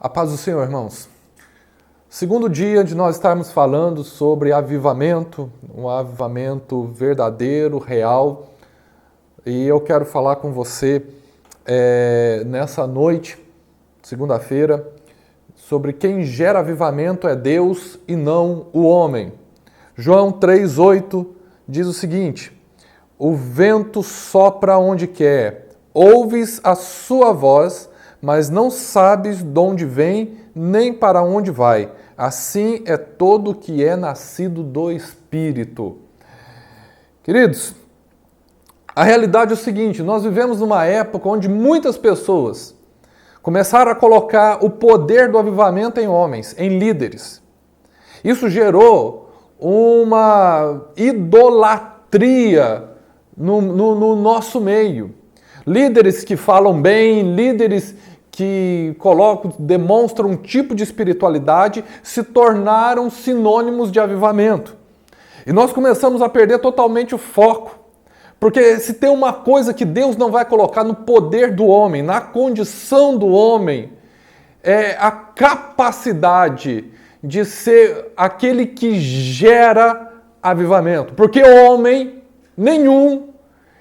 A paz do Senhor, irmãos. Segundo dia de nós estarmos falando sobre avivamento, um avivamento verdadeiro, real. E eu quero falar com você nessa noite, segunda-feira, sobre quem gera avivamento é Deus e não o homem. João 3,8 diz o seguinte: o vento sopra onde quer, ouves a sua voz, mas não sabes de onde vem, nem para onde vai. Assim é todo o que é nascido do Espírito. Queridos, a realidade é o seguinte: nós vivemos numa época onde muitas pessoas começaram a colocar o poder do avivamento em homens, em líderes. Isso gerou uma idolatria no nosso meio. Líderes que falam bem, líderes que demonstram um tipo de espiritualidade, se tornaram sinônimos de avivamento. E nós começamos a perder totalmente o foco. Porque se tem uma coisa que Deus não vai colocar no poder do homem, na condição do homem, é a capacidade de ser aquele que gera avivamento. Porque homem nenhum,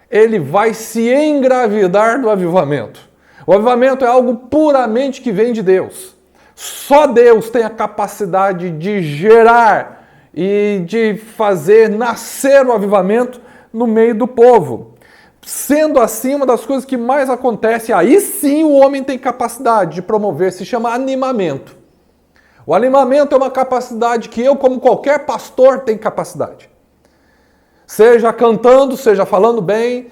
ele vai se engravidar do avivamento. O avivamento é algo puramente que vem de Deus. Só Deus tem a capacidade de gerar e de fazer nascer o avivamento no meio do povo. Sendo assim, uma das coisas que mais acontece, aí sim o homem tem capacidade de promover, se chama animamento. O animamento é uma capacidade que eu, como qualquer pastor, tenho capacidade. Seja cantando, seja falando bem,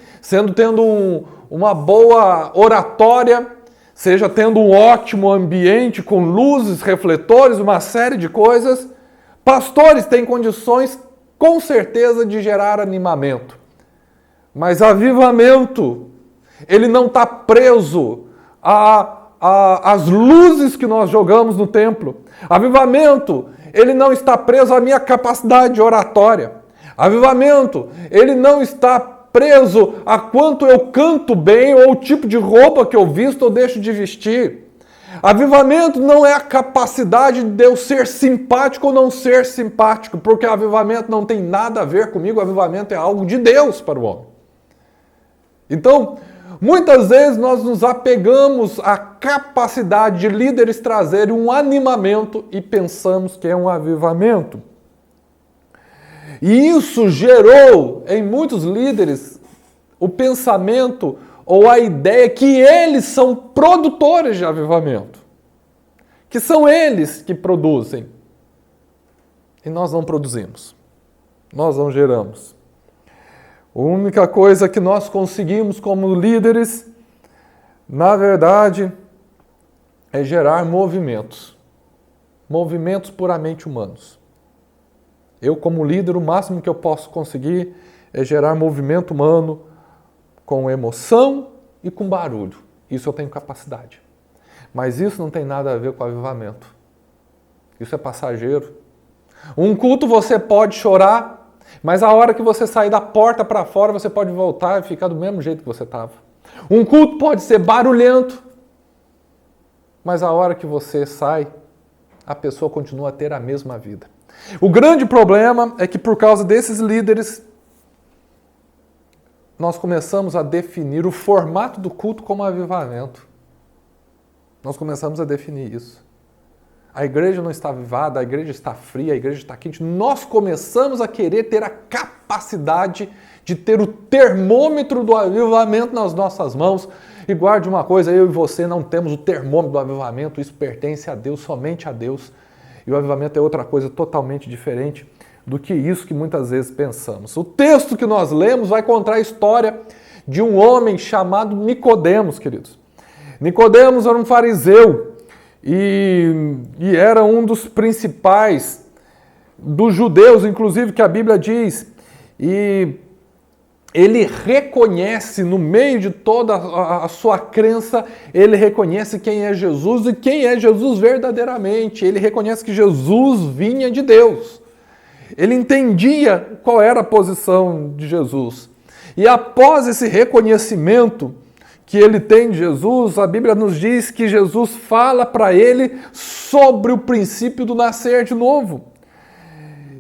tendo uma boa oratória, seja tendo um ótimo ambiente com luzes, refletores, uma série de coisas. Pastores têm condições, com certeza, de gerar animamento. Mas avivamento, ele não está preso às luzes que nós jogamos no templo. Avivamento, ele não está preso à minha capacidade de oratória. Avivamento, ele não está preso a quanto eu canto bem ou o tipo de roupa que eu visto ou deixo de vestir. Avivamento não é a capacidade de eu ser simpático ou não ser simpático, porque avivamento não tem nada a ver comigo, avivamento é algo de Deus para o homem. Então, muitas vezes nós nos apegamos à capacidade de líderes trazerem um animamento e pensamos que é um avivamento. E isso gerou em muitos líderes o pensamento ou a ideia que eles são produtores de avivamento. Que são eles que produzem. E nós não produzimos. Nós não geramos. A única coisa que nós conseguimos como líderes, na verdade, é gerar movimentos. Movimentos puramente humanos. Eu, como líder, o máximo que eu posso conseguir é gerar movimento humano com emoção e com barulho. Isso eu tenho capacidade. Mas isso não tem nada a ver com avivamento. Isso é passageiro. Um culto você pode chorar, mas a hora que você sair da porta para fora, você pode voltar e ficar do mesmo jeito que você estava. Um culto pode ser barulhento, mas a hora que você sai, a pessoa continua a ter a mesma vida. O grande problema é que por causa desses líderes, nós começamos a definir o formato do culto como avivamento. Nós começamos a definir isso. A igreja não está avivada, a igreja está fria, a igreja está quente. Nós começamos a querer ter a capacidade de ter o termômetro do avivamento nas nossas mãos. E guarde uma coisa, eu e você não temos o termômetro do avivamento, isso pertence a Deus, somente a Deus. E o avivamento é outra coisa totalmente diferente do que isso que muitas vezes pensamos. O texto que nós lemos vai contar a história de um homem chamado Nicodemos, queridos. Nicodemos era um fariseu e era um dos principais dos judeus, inclusive, que a Bíblia diz. E ele reconhece, no meio de toda a sua crença, ele reconhece quem é Jesus e quem é Jesus verdadeiramente. Ele reconhece que Jesus vinha de Deus. Ele entendia qual era a posição de Jesus. E após esse reconhecimento que ele tem de Jesus, a Bíblia nos diz que Jesus fala para ele sobre o princípio do nascer de novo.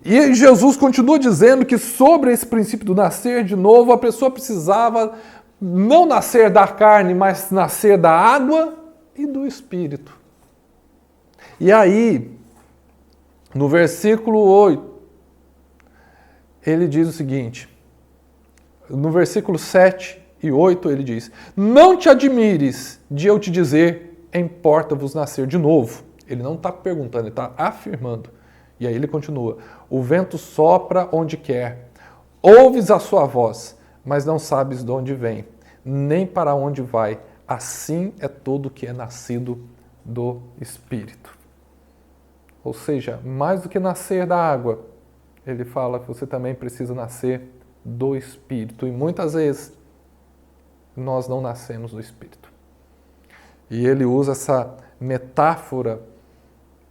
E Jesus continua dizendo que sobre esse princípio do nascer de novo, a pessoa precisava não nascer da carne, mas nascer da água e do Espírito. E aí, no versículo 8, ele diz o seguinte, no versículo 7 e 8 ele diz, não te admires de eu te dizer, importa-vos nascer de novo. Ele não está perguntando, ele está afirmando. E aí ele continua, o vento sopra onde quer, ouves a sua voz, mas não sabes de onde vem, nem para onde vai. Assim é todo que é nascido do Espírito. Ou seja, mais do que nascer da água, ele fala que você também precisa nascer do Espírito. E muitas vezes nós não nascemos do Espírito. E ele usa essa metáfora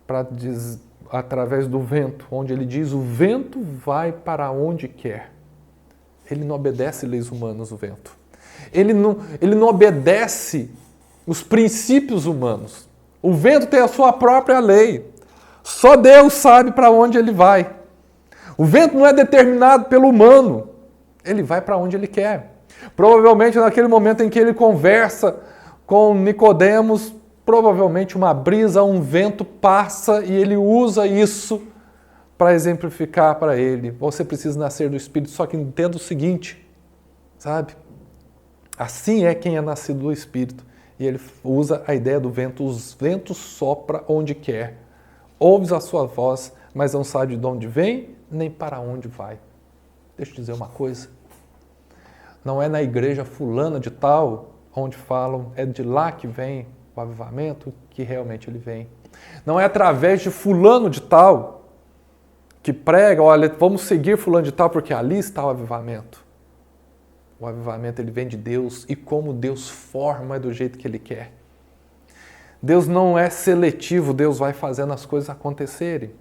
para dizer, através do vento, onde ele diz, o vento vai para onde quer. Ele não obedece leis humanas, o vento. Ele não obedece os princípios humanos. O vento tem a sua própria lei. Só Deus sabe para onde ele vai. O vento não é determinado pelo humano. Ele vai para onde ele quer. Provavelmente naquele momento em que ele conversa com Nicodemos, provavelmente uma brisa, um vento passa e ele usa isso para exemplificar para ele. Você precisa nascer do Espírito, só que entenda o seguinte, sabe? Assim é quem é nascido do Espírito. E ele usa a ideia do vento. Os ventos sopram onde quer. Ouves a sua voz, mas não sabe de onde vem, nem para onde vai. Deixa eu dizer uma coisa. Não é na igreja fulana de tal, onde falam, é de lá que vem o avivamento, que realmente ele vem. Não é através de fulano de tal, que prega, olha, vamos seguir fulano de tal, porque ali está o avivamento. O avivamento ele vem de Deus, e como Deus forma é do jeito que ele quer. Deus não é seletivo, Deus vai fazendo as coisas acontecerem.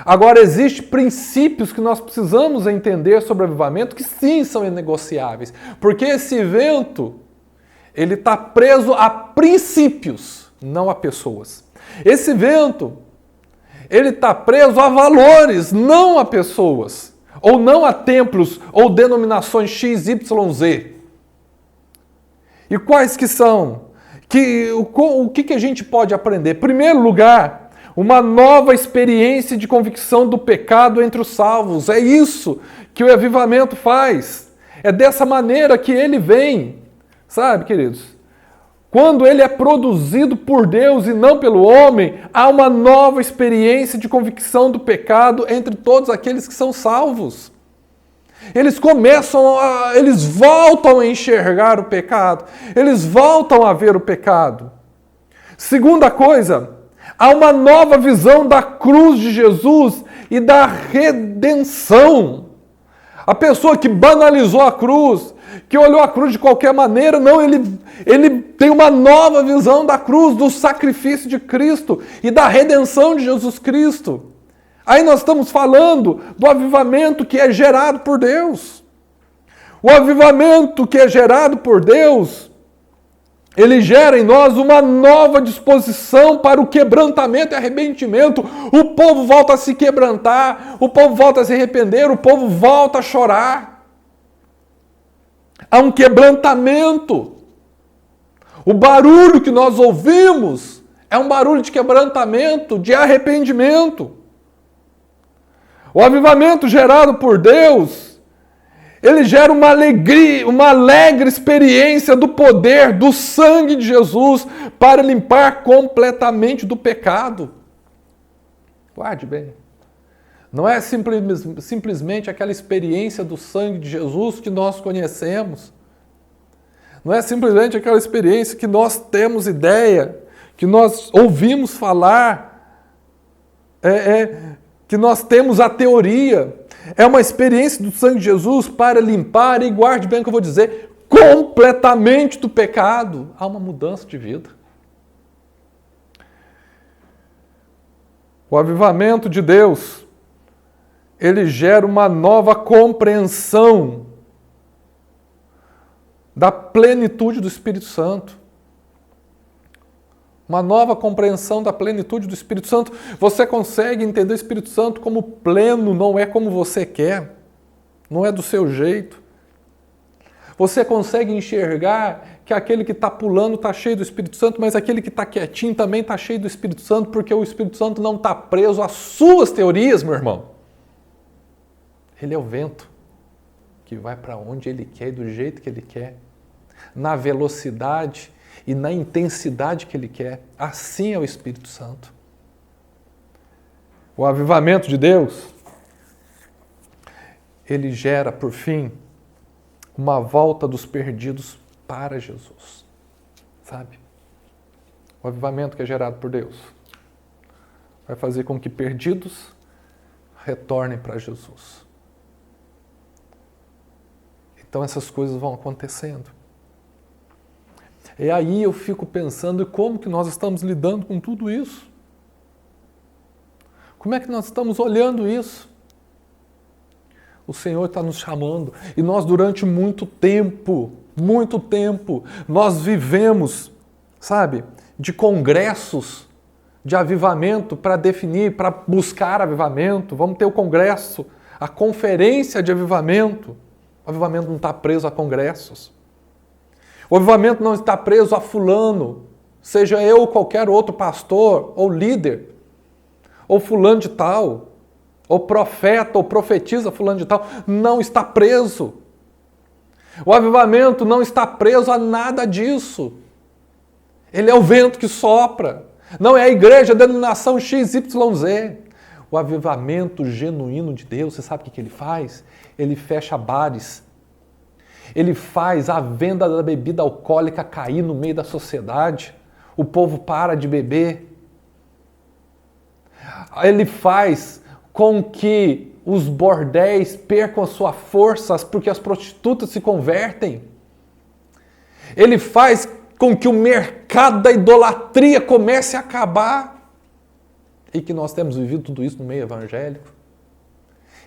Agora, existem princípios que nós precisamos entender sobre o avivamento que sim são inegociáveis. Porque esse vento, ele está preso a princípios, não a pessoas. Esse vento, ele está preso a valores, não a pessoas. Ou não a templos ou denominações X, Y, Z. E quais que são? O que a gente pode aprender? Em primeiro lugar, uma nova experiência de convicção do pecado entre os salvos. É isso que o avivamento faz. É dessa maneira que ele vem. Sabe, queridos? Quando ele é produzido por Deus e não pelo homem, há uma nova experiência de convicção do pecado entre todos aqueles que são salvos. Eles voltam a enxergar o pecado. Eles voltam a ver o pecado. Segunda coisa, há uma nova visão da cruz de Jesus e da redenção. A pessoa que banalizou a cruz, que olhou a cruz de qualquer maneira, não, ele tem uma nova visão da cruz, do sacrifício de Cristo e da redenção de Jesus Cristo. Aí nós estamos falando do avivamento que é gerado por Deus. O avivamento que é gerado por Deus, ele gera em nós uma nova disposição para o quebrantamento e arrependimento. O povo volta a se quebrantar, o povo volta a se arrepender, o povo volta a chorar. Há um quebrantamento. O barulho que nós ouvimos é um barulho de quebrantamento, de arrependimento. O avivamento gerado por Deus, ele gera uma alegria, uma alegre experiência do poder, do sangue de Jesus para limpar completamente do pecado. Guarde bem. Não é simplesmente aquela experiência do sangue de Jesus que nós conhecemos. Não é simplesmente aquela experiência que nós temos ideia, que nós ouvimos falar, que nós temos a teoria. É uma experiência do sangue de Jesus para limpar, e guarde bem o que eu vou dizer, completamente do pecado. Há uma mudança de vida. O avivamento de Deus, ele gera uma nova compreensão da plenitude do Espírito Santo. Uma nova compreensão da plenitude do Espírito Santo. Você consegue entender o Espírito Santo como pleno, não é como você quer, não é do seu jeito. Você consegue enxergar que aquele que está pulando está cheio do Espírito Santo, mas aquele que está quietinho também está cheio do Espírito Santo, porque o Espírito Santo não está preso às suas teorias, meu irmão. Ele é o vento que vai para onde ele quer e do jeito que ele quer, na velocidade e na intensidade que ele quer. Assim é o Espírito Santo. O avivamento de Deus, ele gera, por fim, uma volta dos perdidos para Jesus. Sabe? O avivamento que é gerado por Deus vai fazer com que perdidos retornem para Jesus. Então essas coisas vão acontecendo. E aí eu fico pensando como que nós estamos lidando com tudo isso. Como é que nós estamos olhando isso? O Senhor está nos chamando e nós durante muito tempo, nós vivemos, sabe, de congressos de avivamento para definir, para buscar avivamento. Vamos ter o congresso, a conferência de avivamento. O avivamento não está preso a congressos. O avivamento não está preso a fulano, seja eu ou qualquer outro pastor ou líder, ou fulano de tal, ou profeta, ou profetiza fulano de tal. Não está preso. O avivamento não está preso a nada disso. Ele é o vento que sopra. Não é a igreja, a denominação XYZ. O avivamento genuíno de Deus, você sabe o que ele faz? Ele fecha bares. Ele faz a venda da bebida alcoólica cair no meio da sociedade. O povo para de beber. Ele faz com que os bordéis percam as suas forças porque as prostitutas se convertem. Ele faz com que o mercado da idolatria comece a acabar. E que nós temos vivido tudo isso no meio evangélico.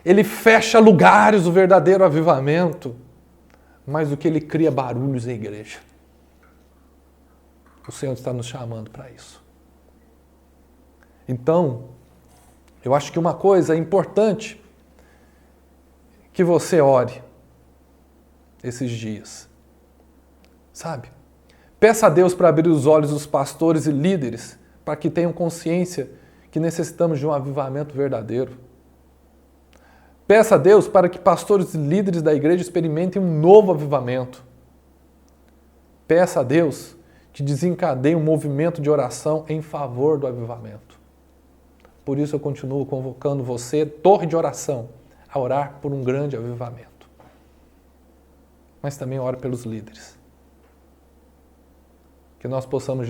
Ele fecha lugares do verdadeiro avivamento. Mas o que ele cria barulhos na igreja. O Senhor está nos chamando para isso. Então, eu acho que uma coisa importante que você ore esses dias. Sabe? Peça a Deus para abrir os olhos dos pastores e líderes para que tenham consciência que necessitamos de um avivamento verdadeiro. Peça a Deus para que pastores e líderes da igreja experimentem um novo avivamento. Peça a Deus que desencadeie um movimento de oração em favor do avivamento. Por isso eu continuo convocando você, torre de oração, a orar por um grande avivamento. Mas também ore pelos líderes. Que nós possamos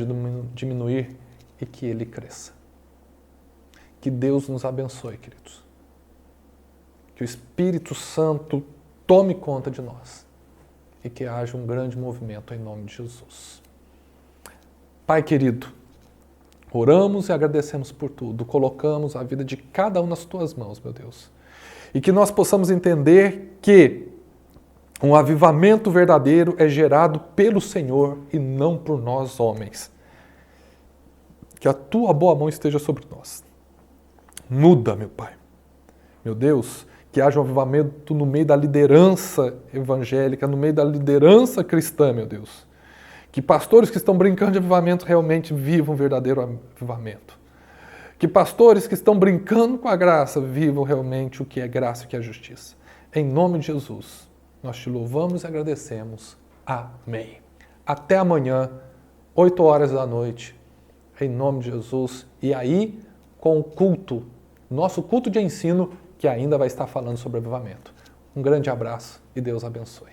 diminuir e que ele cresça. Que Deus nos abençoe, queridos. Que o Espírito Santo tome conta de nós e que haja um grande movimento em nome de Jesus. Pai querido, oramos e agradecemos por tudo, colocamos a vida de cada um nas tuas mãos, meu Deus. E que nós possamos entender que um avivamento verdadeiro é gerado pelo Senhor e não por nós homens. Que a tua boa mão esteja sobre nós. Muda, meu Pai. Meu Deus, que haja um avivamento no meio da liderança evangélica, no meio da liderança cristã, meu Deus. Que pastores que estão brincando de avivamento realmente vivam um verdadeiro avivamento. Que pastores que estão brincando com a graça vivam realmente o que é graça e o que é justiça. Em nome de Jesus, nós te louvamos e agradecemos. Amém. Até amanhã, 8 horas da noite, em nome de Jesus. E aí, com o culto, nosso culto de ensino, que ainda vai estar falando sobre avivamento. Um grande abraço e Deus abençoe.